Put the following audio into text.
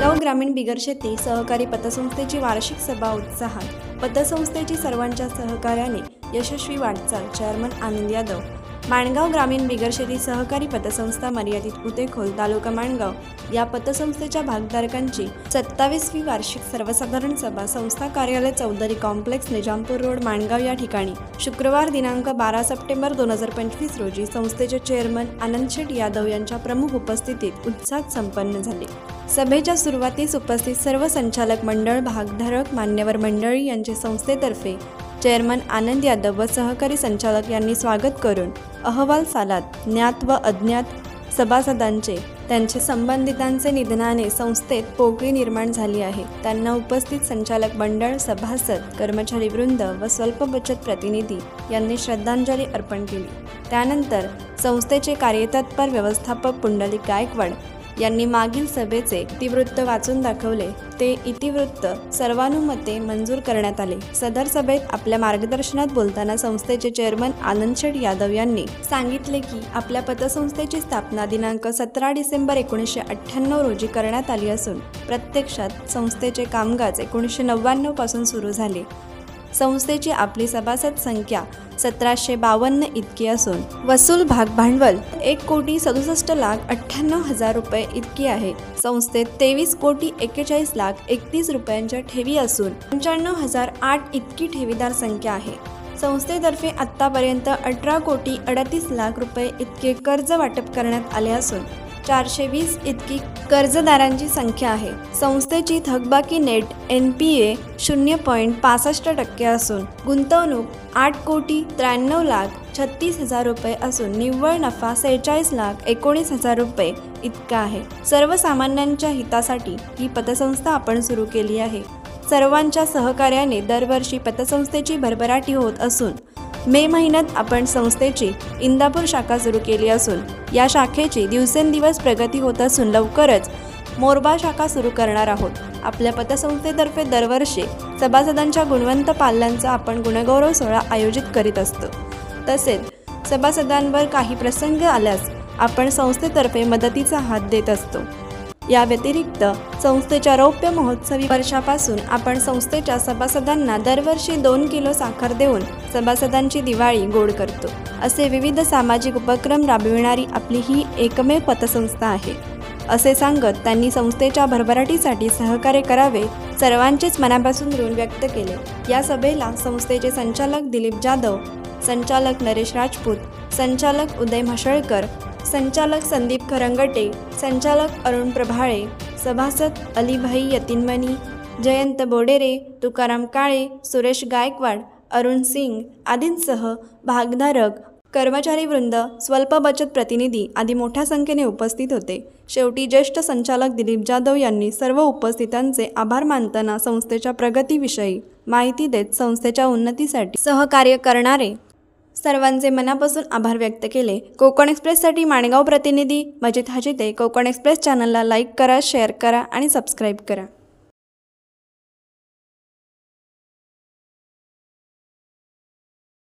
माणगाव ग्रामीण बिगर शेती सहकारी पतसंस्थेची वार्षिक सभा उत्साहात। पतसंस्थेची सर्वांच्या सहकार्याने यशस्वी वाटचाल। चेअरमन आनंद यादव। माणगाव ग्रामीण बिगर शेती सहकारी पतसंस्था मर्यादित उतेखोल तालुका माणगाव या पतसंस्थेच्या भागधारकांची 27वी वार्षिक सर्वसाधारण सभा संस्था कार्यालय चौधरी कॉम्प्लेक्स निजामपूर रोड माणगाव या ठिकाणी शुक्रवार दिनांक 12 सप्टेंबर 2025 रोजी संस्थेचे चेअरमन आनंद यादव यांच्या प्रमुख उपस्थितीत उत्साहात संपन्न झाले। सभेच्या सुरुवातीस उपस्थित सर्व संचालक मंडळ, भागधारक, मान्यवर मंडळी यांचे संस्थेतर्फे चेअरमन आनंद यादव व सहकारी संचालक यांनी स्वागत करून अहवाल सालात ज्ञात व अज्ञात सभासदांचे त्यांचे संबंधितांचे निधनाने संस्थेत पोकळी निर्माण झाली आहे त्यांना उपस्थित संचालक मंडळ, सभासद, कर्मचारी वृंद व स्वल्प बचत प्रतिनिधी यांनी श्रद्धांजली अर्पण केली। त्यानंतर संस्थेचे कार्यतत्पर व्यवस्थापक पुंडलिक गायकवाड यांनी मागील सभेचे इतिवृत्त वाचून दाखवले। ते इतिवृत्त सर्वानुमते मंजूर करण्यात आले। सदर सभेत आपल्या मार्गदर्शनात बोलताना संस्थेचे चेअरमन आनंद यादव यांनी सांगितले की आपल्या पतसंस्थेची स्थापना दिनांक 17 डिसेंबर 1998 रोजी करण्यात आली असून प्रत्यक्षात संस्थेचे कामकाज 1999 पासून सुरू झाले। संस्थेची आपली सभासद संख्या 1752 इतकी असून वसूल भाग भांडवल 1,67,98,000 रुपये इतकी आहे। संस्थेत 23,41,31 रुपयांच्या ठेवी असून 95,008 इतकी ठेवीदार संख्या आहे। संस्थेतर्फे आत्तापर्यंत 18,38,00,000 रुपये इतके कर्ज वाटप करण्यात आले असून 420 इतकी कर्जदारांची संख्या आहे। संस्थेची थकबाकी नेट NPA 0.65% असून गुंतवणूक 8,93,36,000 रुपये असून निव्वळ नफा 46,19,000 रुपये इतका आहे। सर्वसामान्यांच्या हितासाठी ही पतसंस्था आपण सुरू केली आहे। सर्वांच्या सहकार्याने दरवर्षी पतसंस्थेची भरभराटी होत असून मे महिन्यात आपण संस्थेची इंदापूर शाखा सुरू केली असून या शाखेची दिवसेंदिवस प्रगती होत असून लवकरच मोरबा शाखा सुरू करणार आहोत। आपल्या पतसंस्थेतर्फे दरवर्षी सभासदांच्या गुणवंत पाल्यांचा आपण गुणगौरव सोहळा आयोजित करीत असतो। तसेच सभासदांवर काही प्रसंग आल्यास आपण संस्थेतर्फे मदतीचा हात देत असतो। या व्यतिरिक्त संस्थेच्या रौप्य महोत्सवी वर्षापासून आपण संस्थेच्या सभासदांना दरवर्षी 2 किलो साखर देऊन सभासदांची दिवाळी गोड करतो। असे विविध सामाजिक उपक्रम राबविणारी आपली ही एकमेव पतसंस्था आहे असे सांगत त्यांनी संस्थेच्या भरभराटीसाठी सहकार्य करावे सर्वांचेच मनापासून ऋण व्यक्त केले। या सभेला संस्थेचे संचालक दिलीप जाधव, संचालक नरेश राजपूत, संचालक उदय म्हसळकर, संचालक संदीप खरंगटे, संचालक अरुण प्रभाळे, सभासद अलीभाई यतीनमनी, जयंत बोडेरे, तुकाराम काळे, सुरेश गायकवाड, अरुण सिंग आदींसह भागधारक, कर्मचारी वृंद, स्वल्प बचत प्रतिनिधी आदी मोठ्या संख्येने उपस्थित होते। शेवटी ज्येष्ठ संचालक दिलीप जाधव यांनी सर्व उपस्थितांचे आभार मानताना संस्थेच्या प्रगतीविषयी माहिती देत संस्थेच्या उन्नतीसाठी सहकार्य करणारे सर्वांचे मनापासून आभार व्यक्त केले। कोकण एक्सप्रेससाठी माणगाव प्रतिनिधी मजिद हाजिते। कोकण एक्सप्रेस चॅनलला लाईक करा, शेअर करा आणि सबस्क्राईब करा।